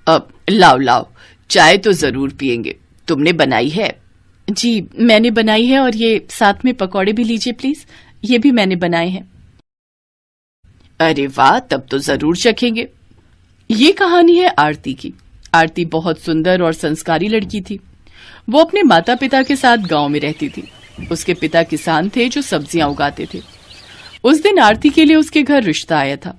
अब लाओ लाओ, चाय तो जरूर पियेंगे। तुमने बनाई है? जी मैंने बनाई है, और ये साथ में पकौड़े भी लीजिए प्लीज, ये भी मैंने बनाए हैं। अरे वाह, तब तो जरूर चखेंगे। ये कहानी है आरती की। आरती बहुत सुंदर और संस्कारी लड़की थी। वो अपने माता पिता के साथ गांव में रहती थी। उसके पिता किसान थे जो सब्जियां उगाते थे। उस दिन आरती के लिए उसके घर रिश्ता आया था।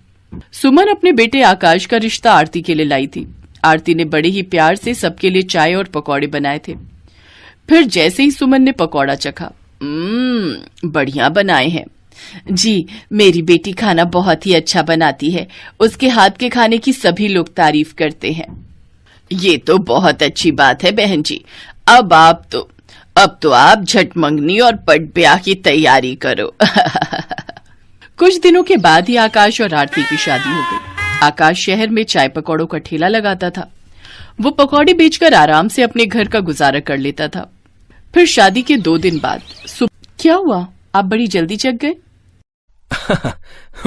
सुमन अपने बेटे आकाश का रिश्ता आरती के लिए लाई थी। आरती ने बड़े ही प्यार से सबके लिए चाय और पकौड़े बनाए थे। फिर जैसे ही सुमन ने पकौड़ा चखा, बढ़िया बनाए हैं। जी, मेरी बेटी खाना बहुत ही अच्छा बनाती है। उसके हाथ के खाने की सभी लोग तारीफ करते हैं। ये तो बहुत अच्छी बात है बहन जी। अब तो आप झट मंगनी और पट ब्याह की तैयारी करो। कुछ दिनों के बाद ही आकाश और आरती की शादी हो गई। आकाश शहर में चाय पकौड़ों का ठेला लगाता था। वो पकौड़े बेचकर आराम से अपने घर का गुजारा कर लेता था। फिर शादी के 2 दिन बाद क्या हुआ, आप बड़ी जल्दी जग गए?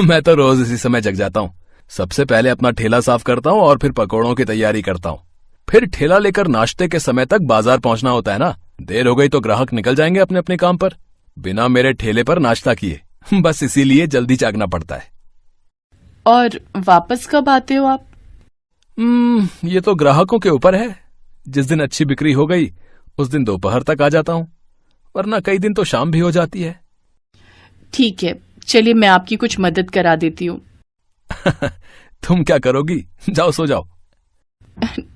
मैं तो रोज इसी समय जग जाता हूँ। सबसे पहले अपना ठेला साफ करता हूँ और फिर पकौड़ों की तैयारी करता हूँ। फिर ठेला लेकर नाश्ते के समय तक बाजार पहुंचना होता है ना। देर हो गई तो ग्राहक निकल जाएंगे अपने अपने काम पर, बिना मेरे ठेले पर नाश्ता किए। बस इसीलिए जल्दी जागना पड़ता है। और वापस कब आते हो आप? ये तो ग्राहकों के ऊपर है। जिस दिन अच्छी बिक्री हो गई उस दिन दोपहर तक आ जाता हूँ, वरना कई दिन तो शाम भी हो जाती है। ठीक है, चलिए मैं आपकी कुछ मदद करा देती हूँ। तुम क्या करोगी? जाओ सो जाओ।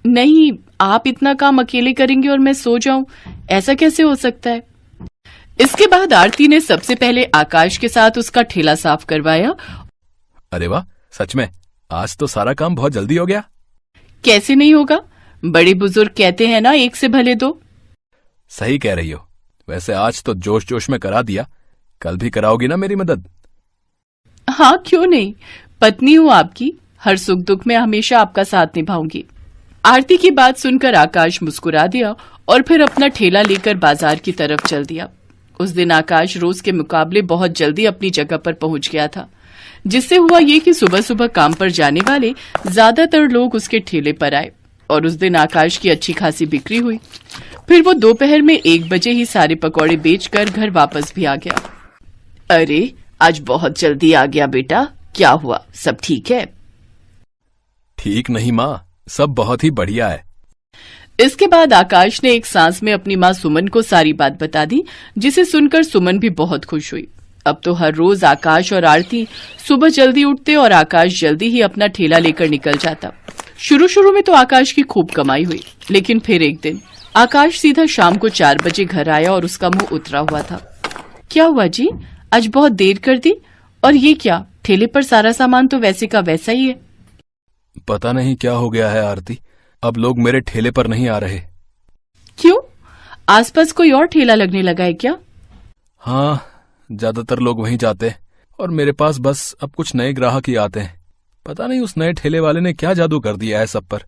नहीं, आप इतना काम अकेले करेंगे और मैं सो जाऊं, ऐसा कैसे हो सकता है? इसके बाद आरती ने सबसे पहले आकाश के साथ उसका ठेला साफ करवाया। अरे वाह, सच में आज तो सारा काम बहुत जल्दी हो गया। कैसे नहीं होगा, बड़े बुजुर्ग कहते हैं ना, एक से भले दो। सही कह रही हो। वैसे आज तो जोश जोश में करा दिया, कल भी कराओगी ना मेरी मदद? हाँ, क्यों नहीं, पत्नी हूँ आपकी, हर सुख दुख में हमेशा आपका साथ निभाऊंगी। आरती की बात सुनकर आकाश मुस्कुरा दिया और फिर अपना ठेला लेकर बाजार की तरफ चल दिया। उस दिन आकाश रोज के मुकाबले बहुत जल्दी अपनी जगह पर पहुंच गया था, जिससे हुआ ये कि सुबह सुबह काम पर जाने वाले ज्यादातर लोग उसके ठेले पर आए और उस दिन आकाश की अच्छी खासी बिक्री हुई। फिर वो दोपहर में 1 बजे ही सारे पकौड़े बेचकर घर वापस भी आ गया। अरे, आज बहुत जल्दी आ गया बेटा, क्या हुआ, सब ठीक है? ठीक नहीं माँ, सब बहुत ही बढ़िया है। इसके बाद आकाश ने एक सांस में अपनी माँ सुमन को सारी बात बता दी, जिसे सुनकर सुमन भी बहुत खुश हुई। अब तो हर रोज आकाश और आरती सुबह जल्दी उठते और आकाश जल्दी ही अपना ठेला लेकर निकल जाता। शुरू में तो आकाश की खूब कमाई हुई, लेकिन फिर एक दिन आकाश सीधा शाम को 4 बजे घर आया और उसका मुंह उतरा हुआ था। क्या हुआ जी, आज बहुत देर कर दी? और ये क्या, ठेले पर सारा सामान तो वैसे का वैसा ही है। पता नहीं क्या हो गया है आरती, अब लोग मेरे ठेले पर नहीं आ रहे। क्यों, आसपास कोई और ठेला लगने लगा है क्या? हाँ, ज्यादातर लोग वहीं जाते हैं और मेरे पास बस अब कुछ नए ग्राहक ही आते हैं। पता नहीं उस नए ठेले वाले ने क्या जादू कर दिया है सब पर।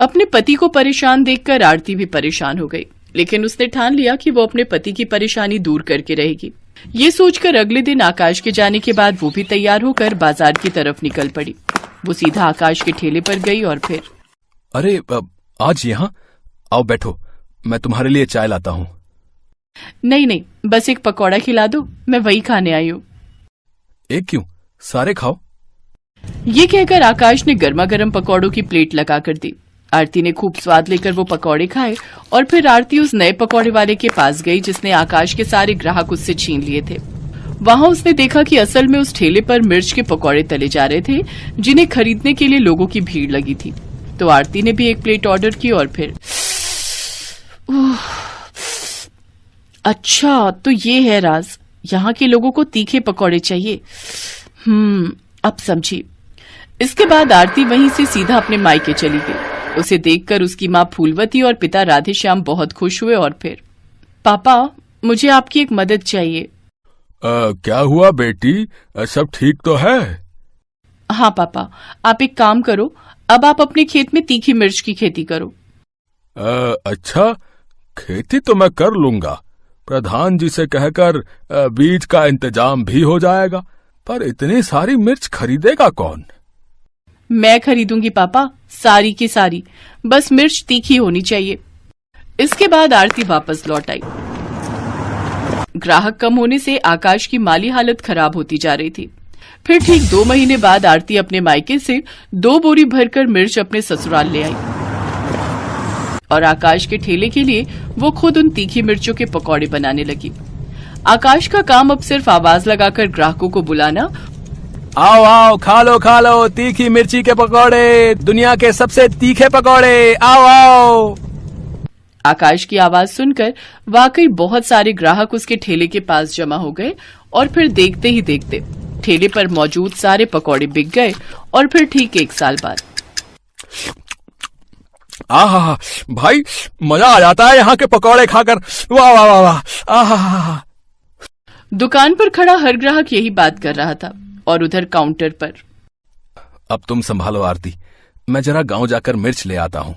अपने पति को परेशान देखकर आरती भी परेशान हो गई, लेकिन उसने ठान लिया कि वो अपने पति की परेशानी दूर करके रहेगी। ये सोचकर अगले दिन आकाश के जाने के बाद वो भी तैयार होकर बाजार की तरफ निकल पड़ी। वो सीधा आकाश के ठेले पर गई और फिर, अरे आज यहाँ आओ, बैठो, मैं तुम्हारे लिए चाय लाता हूँ। नहीं, बस एक पकौड़ा खिला दो, मैं वही खाने आई हूँ। एक क्यों, सारे खाओ। ये कहकर आकाश ने गर्मा गर्म पकौड़ों की प्लेट लगा कर दी। आरती ने खूब स्वाद लेकर वो पकौड़े खाए और फिर आरती उस नए पकौड़े वाले के पास गई जिसने आकाश के सारे ग्राहक उससे छीन लिए थे। वहां उसने देखा कि असल में उस ठेले पर मिर्च के पकौड़े तले जा रहे थे, जिन्हें खरीदने के लिए लोगों की भीड़ लगी थी। तो आरती ने भी एक प्लेट ऑर्डर की और फिर, अच्छा तो ये है राज, यहाँ के लोगों को तीखे पकौड़े चाहिए। अब समझी। इसके बाद आरती वहीं से सीधा अपने मायके चली गई। उसे देखकर उसकी माँ फूलवती और पिता राधेश्याम बहुत खुश हुए और फिर, पापा मुझे आपकी एक मदद चाहिए। क्या हुआ बेटी, सब ठीक तो है? हाँ पापा, आप एक काम करो, अब आप अपने खेत में तीखी मिर्च की खेती करो। अच्छा, खेती तो मैं कर लूंगा। प्रधान जी से कहकर बीज का इंतजाम भी हो जाएगा, पर इतनी सारी मिर्च खरीदेगा कौन? मैं खरीदूंगी पापा, सारी की सारी, बस मिर्च तीखी होनी चाहिए। इसके बाद आरती वापस लौट आई। ग्राहक कम होने से आकाश की माली हालत खराब होती जा रही थी। फिर ठीक 2 महीने बाद आरती अपने मायके से 2 बोरी भरकर मिर्च अपने ससुराल ले आई और आकाश के ठेले के लिए वो खुद उन तीखी मिर्चों के पकौड़े बनाने लगी। आकाश का काम अब सिर्फ आवाज लगाकर ग्राहकों को बुलाना, आओ आओ खा लो तीखी मिर्ची के पकौड़े, दुनिया के सबसे तीखे पकौड़े, आओ आओ। आकाश की आवाज सुनकर वाकई बहुत सारे ग्राहक उसके ठेले के पास जमा हो गए और फिर देखते ही देखते ठेले पर मौजूद सारे पकौड़े बिक गए। और फिर ठीक 1 साल बाद आहा भाई, मजा आ जाता है यहाँ के पकौड़े खाकर, वाह वाह वाह वाह, आहा। दुकान पर खड़ा हर ग्राहक यही बात कर रहा था और उधर काउंटर पर, अब तुम संभालो आरती, मैं जरा गांव जाकर मिर्च ले आता हूँ।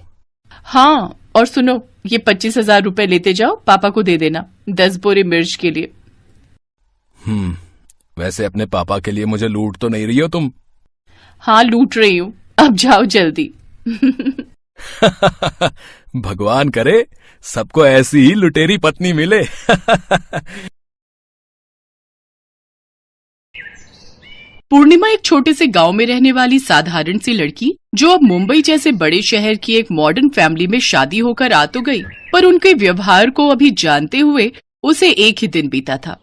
हाँ, और सुनो, ये 25,000 रुपए लेते जाओ, पापा को दे देना 10 बोरे मिर्च के लिए। वैसे अपने पापा के लिए मुझे लूट तो नहीं रही हो तुम? हाँ, लूट रही हूँ, अब जाओ जल्दी। भगवान करे सबको ऐसी ही लुटेरी पत्नी मिले। पूर्णिमा एक छोटे से गांव में रहने वाली साधारण सी लड़की, जो अब मुंबई जैसे बड़े शहर की एक मॉडर्न फैमिली में शादी होकर आ तो गई, पर उनके व्यवहार को अभी जानते हुए उसे एक ही दिन बीता था।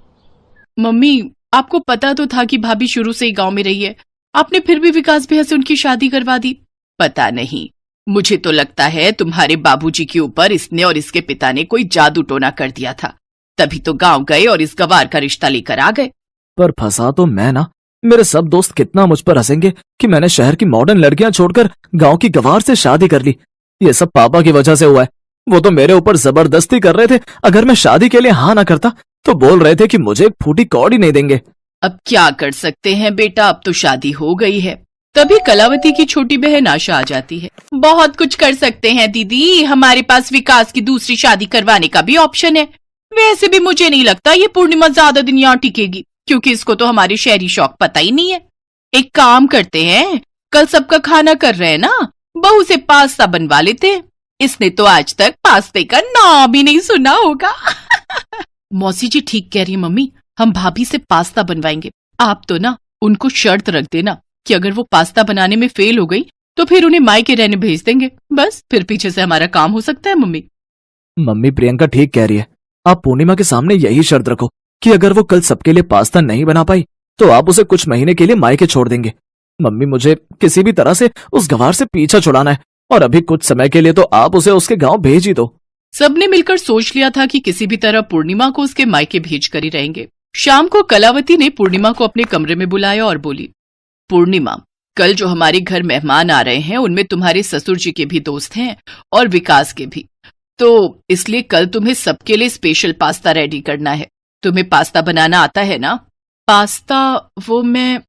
मम्मी, आपको पता तो था कि भाभी शुरू से ही गांव में रही है, आपने फिर भी विकास भैया से उनकी शादी करवा दी। पता नहीं, मुझे तो लगता है तुम्हारे बाबूजी के ऊपर इसने और इसके पिता ने कोई जादू टोना कर दिया था, तभी तो गांव गए और इस गवार का रिश्ता लेकर आ गए। पर फंसा तो मैं ना। मेरे सब दोस्त कितना मुझ पर हंसेंगे कि मैंने शहर की मॉडर्न लड़कियां छोड़कर गांव की गवार से शादी कर ली। ये सब पापा की वजह से हुआ है। वो तो मेरे ऊपर जबरदस्ती कर रहे थे, अगर मैं शादी के लिए हाँ ना करता तो बोल रहे थे कि मुझे एक फूटी कौड़ी नहीं देंगे। अब क्या कर सकते हैं बेटा, अब तो शादी हो गई है। तभी कलावती की छोटी बहन आशा आ जाती है। बहुत कुछ कर सकते हैं दीदी, हमारे पास विकास की दूसरी शादी करवाने का भी ऑप्शन है। वैसे भी मुझे नहीं लगता ये पूर्णिमा ज्यादा दिन यहाँ टिकेगी, क्योंकि इसको तो हमारे शहरी शौक पता ही नहीं है। एक काम करते हैं, कल सबका खाना कर रहे हैं ना, बहू से पास्ता बनवा लेते हैं। इसने तो आज तक पास्ते का नाम भी नहीं सुना होगा। मौसी जी ठीक कह रही है मम्मी, हम भाभी से पास्ता बनवाएंगे। आप तो ना उनको शर्त रख देना कि अगर वो पास्ता बनाने में फेल हो गई तो फिर उन्हें मायके रहने भेज देंगे, बस फिर पीछे से हमारा काम हो सकता है। मम्मी मम्मी प्रियंका ठीक कह रही है। आप पूर्णिमा के सामने यही शर्त रखो कि अगर वो कल सबके लिए पास्ता नहीं बना पाई तो आप उसे कुछ महीने के लिए मायके छोड़ देंगे। मम्मी, मुझे किसी भी तरह से उस गवार से पीछा छुड़ाना है और अभी कुछ समय के लिए तो आप उसे उसके गांव भेज ही दो। सबने मिलकर सोच लिया था कि किसी भी तरह पूर्णिमा को उसके मायके भेज कर ही रहेंगे। शाम को कलावती ने पूर्णिमा को अपने कमरे में बुलाया और बोली, पूर्णिमा, कल जो हमारे घर मेहमान आ रहे हैं उनमें तुम्हारे ससुर जी के भी दोस्त हैं और विकास के भी, तो इसलिए कल तुम्हें सबके लिए स्पेशल पास्ता रेडी करना है। तुम्हें पास्ता बनाना आता है ना? पास्ता? वो मैं...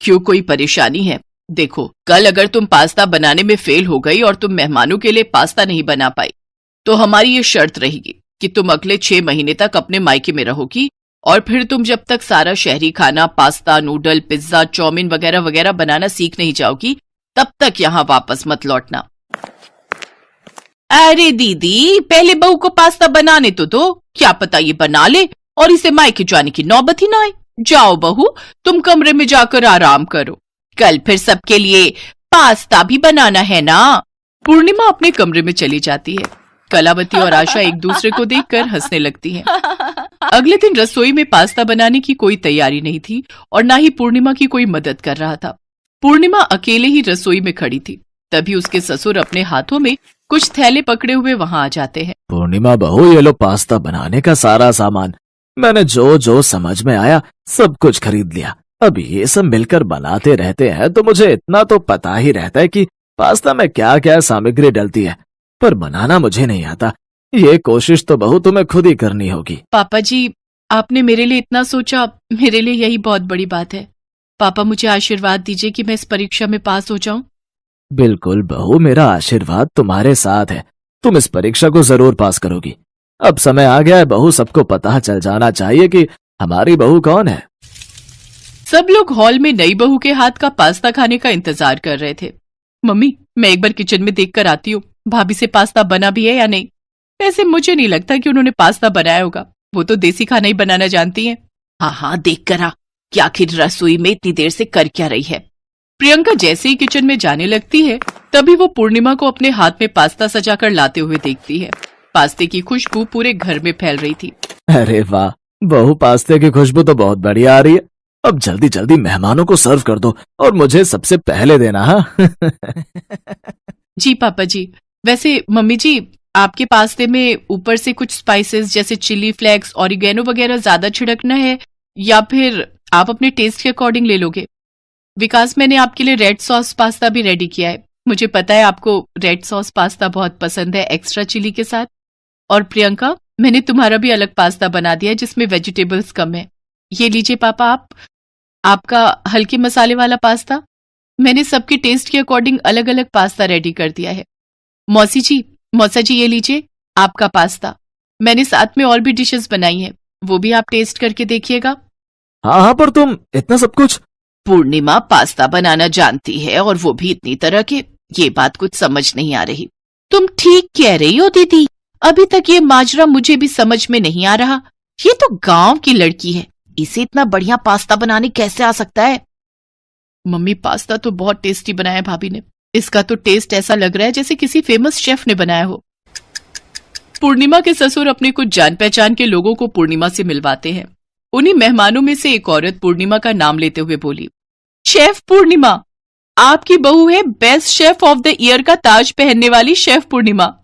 क्यों, कोई परेशानी है? देखो, कल अगर तुम पास्ता बनाने में फेल हो गई और तुम मेहमानों के लिए पास्ता नहीं बना पाई तो हमारी ये शर्त रहेगी कि तुम अगले 6 महीने तक अपने मायके में रहोगी और फिर तुम जब तक सारा शहरी खाना, पास्ता, नूडल, पिज्जा, चाउमीन वगैरह वगैरह बनाना सीख नहीं जाओगी तब तक यहाँ वापस मत लौटना। अरे दीदी, पहले बहू को पास्ता बनाने तो दो, क्या पता ये बना ले और इसे मायके जाने की नौबत ही ना आए। जाओ बहू, तुम कमरे में जाकर आराम करो, कल फिर सबके लिए पास्ता भी बनाना है ना। पूर्णिमा अपने कमरे में चली जाती है। कलावती और आशा एक दूसरे को देखकर हंसने लगती हैं। अगले दिन रसोई में पास्ता बनाने की कोई तैयारी नहीं थी और ना ही पूर्णिमा की कोई मदद कर रहा था। पूर्णिमा अकेले ही रसोई में खड़ी थी। तभी उसके ससुर अपने हाथों में कुछ थैले पकड़े हुए वहां आ जाते हैं। पूर्णिमा बहू, ये लो पास्ता बनाने का सारा सामान। मैंने जो जो समझ में आया सब कुछ खरीद लिया। अब ये सब मिलकर बनाते रहते हैं तो मुझे इतना तो पता ही रहता है कि पास्ता में क्या क्या सामग्री डलती है, पर बनाना मुझे नहीं आता। ये कोशिश तो बहू तुम्हें खुद ही करनी होगी। पापा जी, आपने मेरे लिए इतना सोचा, मेरे लिए यही बहुत बड़ी बात है। पापा, मुझे आशीर्वाद दीजिए कि मैं इस परीक्षा में पास हो जाऊं। बिल्कुल बहू, मेरा आशीर्वाद तुम्हारे साथ है। तुम इस परीक्षा को जरूर पास करोगी। अब समय आ गया है बहू, सबको पता चल जाना चाहिए कि हमारी बहू कौन है। सब लोग हॉल में नई बहू के हाथ का पास्ता खाने का इंतजार कर रहे थे। मम्मी, मैं एक बार किचन में देख कर आती हूँ, भाभी से पास्ता बना भी है या नहीं। वैसे मुझे नहीं लगता कि उन्होंने पास्ता बनाया होगा, वो तो देसी खाना ही बनाना जानती हैं। हाँ हाँ, देख कर आ कि आखिर रसोई में इतनी देर से कर क्या रही है। प्रियंका जैसे ही किचन में जाने लगती है, तभी वो पूर्णिमा को अपने हाथ में पास्ता सजाकर लाते हुए देखती है। पास्ते की खुशबू पूरे घर में फैल रही थी। अरे वाह, बहू, पास्ते की खुशबू तो बहुत बढ़िया आ रही है। अब जल्दी जल्दी मेहमानों को सर्व कर दो और मुझे सबसे पहले देना। हाँ जी पापा जी। वैसे मम्मी जी, आपके पास्ते में ऊपर से कुछ स्पाइसेस जैसे चिली फ्लेक्स, ऑरिगेनो वगैरह ज्यादा छिड़कना है या फिर आप अपने टेस्ट के अकॉर्डिंग ले लोगे? विकास, मैंने आपके लिए रेड सॉस पास्ता भी रेडी किया है। मुझे पता है आपको रेड सॉस पास्ता बहुत पसंद है, एक्स्ट्रा चिली के साथ। और प्रियंका, मैंने तुम्हारा भी अलग पास्ता बना दिया है जिसमें वेजिटेबल्स कम है। ये लीजिए पापा, आपका हल्के मसाले वाला पास्ता। मैंने सबके टेस्ट के अकॉर्डिंग अलग अलग पास्ता रेडी कर दिया है। मौसा जी, ये लीजिए आपका पास्ता। मैंने साथ में और भी डिशेस बनाई हैं, वो भी आप टेस्ट करके देखिएगा। हाँ, पर तुम इतना सब कुछ। पूर्णिमा पास्ता बनाना जानती है और वो भी इतनी तरह के, ये बात कुछ समझ नहीं आ रही। तुम ठीक कह रही हो दीदी, अभी तक ये माजरा मुझे भी समझ में नहीं आ रहा। ये तो गांव की लड़की है, इसे इतना बढ़िया पास्ता बनाने कैसे आ सकता है? मम्मी, पास्ता तो बहुत टेस्टी बनाया है भाभी ने। इसका तो टेस्ट ऐसा लग रहा है जैसे किसी फेमस शेफ ने बनाया हो। पूर्णिमा के ससुर अपने कुछ जान पहचान के लोगों को पूर्णिमा से मिलवाते हैं। उन्हीं मेहमानों में से एक औरत पूर्णिमा का नाम लेते हुए बोली, शेफ पूर्णिमा, आपकी बहू है best chef of the year का ताज पहनने वाली शेफ पूर्णिमा।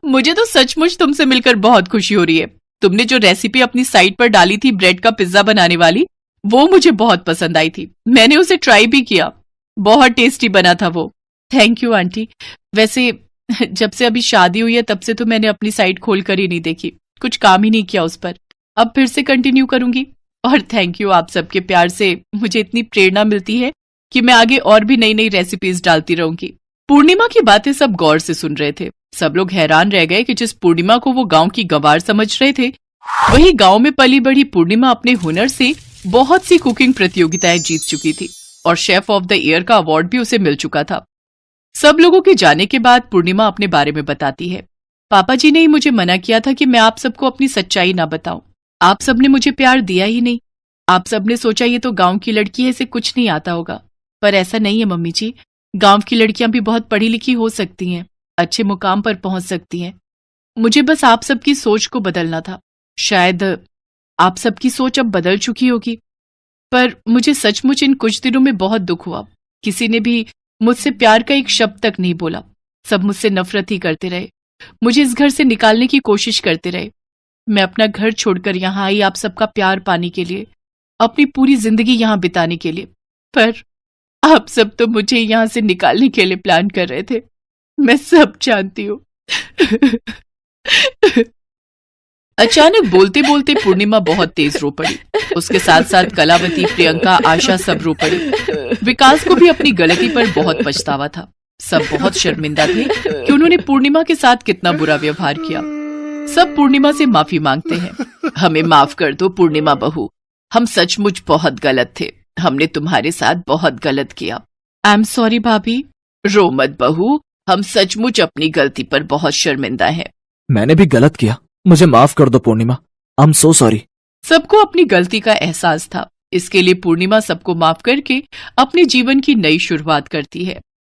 मुझे तो सचमुच तुमसे मिलकर बहुत खुशी हो रही है। तुमने जो रेसिपी अपनी साइट पर डाली थी ब्रेड का पिज्जा बनाने वाली, वो मुझे बहुत पसंद आई थी। मैंने उसे ट्राई भी किया, बहुत टेस्टी बना था वो। Thank you aunty. वैसे जब से अभी शादी हुई है तब से तो मैंने अपनी साइट खोल कर ही नहीं देखी, कुछ काम ही नहीं किया उस पर। अब फिर से कंटिन्यू करूंगी। और थैंक यू, आप सबके प्यार से मुझे इतनी प्रेरणा मिलती है कि मैं आगे और भी नई नई रेसिपीज डालती रहूंगी। पूर्णिमा की बातें सब गौर से सुन रहे थे। सब लोग हैरान रह गए कि जिस पूर्णिमा को वो गांव की गंवार समझ रहे थे, वही गांव में पली बढ़ी पूर्णिमा अपने हुनर से बहुत सी कुकिंग प्रतियोगिताएं जीत चुकी थी और शेफ ऑफ द ईयर का अवार्ड भी उसे मिल चुका था। सब लोगों के जाने के बाद पूर्णिमा अपने बारे में बताती है, पापा जी ने ही मुझे मना किया था कि मैं आप सबको अपनी सच्चाई ना बताऊं। आप सबने मुझे प्यार दिया ही नहीं। आप सबने सोचा ये तो गांव की लड़की है, इसे कुछ नहीं आता होगा। पर ऐसा नहीं है मम्मी जी, गांव की लड़कियां भी बहुत पढ़ी लिखी हो सकती हैं, अच्छे मुकाम पर पहुंच सकती हैं। मुझे बस आप सबकी सोच को बदलना था। शायद आप सबकी सोच अब बदल चुकी होगी, पर मुझे सचमुच इन कुछ दिनों में बहुत दुख हुआ। किसी ने भी मुझसे प्यार का एक शब्द तक नहीं बोला। सब मुझसे नफरत ही करते रहे, मुझे इस घर से निकालने की कोशिश करते रहे। मैं अपना घर छोड़कर यहाँ आई आप सबका प्यार पाने के लिए, अपनी पूरी जिंदगी यहाँ बिताने के लिए। पर आप सब तो मुझे यहाँ से निकालने के लिए प्लान कर रहे थे, मैं सब जानती हूँ। अचानक बोलते बोलते पूर्णिमा बहुत तेज रो पड़ी। उसके साथ साथ कलावती, प्रियंका, आशा सब रो पड़ी। विकास को भी अपनी गलती पर बहुत पछतावा था। सब बहुत शर्मिंदा थे कि उन्होंने पूर्णिमा के साथ कितना बुरा व्यवहार किया। सब पूर्णिमा से माफी मांगते हैं। हमें माफ कर दो पूर्णिमा बहू, हम सचमुच बहुत गलत थे। हमने तुम्हारे साथ बहुत गलत किया। आई एम सॉरी भाभी। रो मत बहू, हम सचमुच अपनी गलती पर बहुत शर्मिंदा हैं। मैंने भी गलत किया, मुझे माफ कर दो पूर्णिमा। I am so sorry. सबको अपनी गलती का एहसास था। इसके लिए पूर्णिमा सबको माफ करके अपने जीवन की नई शुरुआत करती है।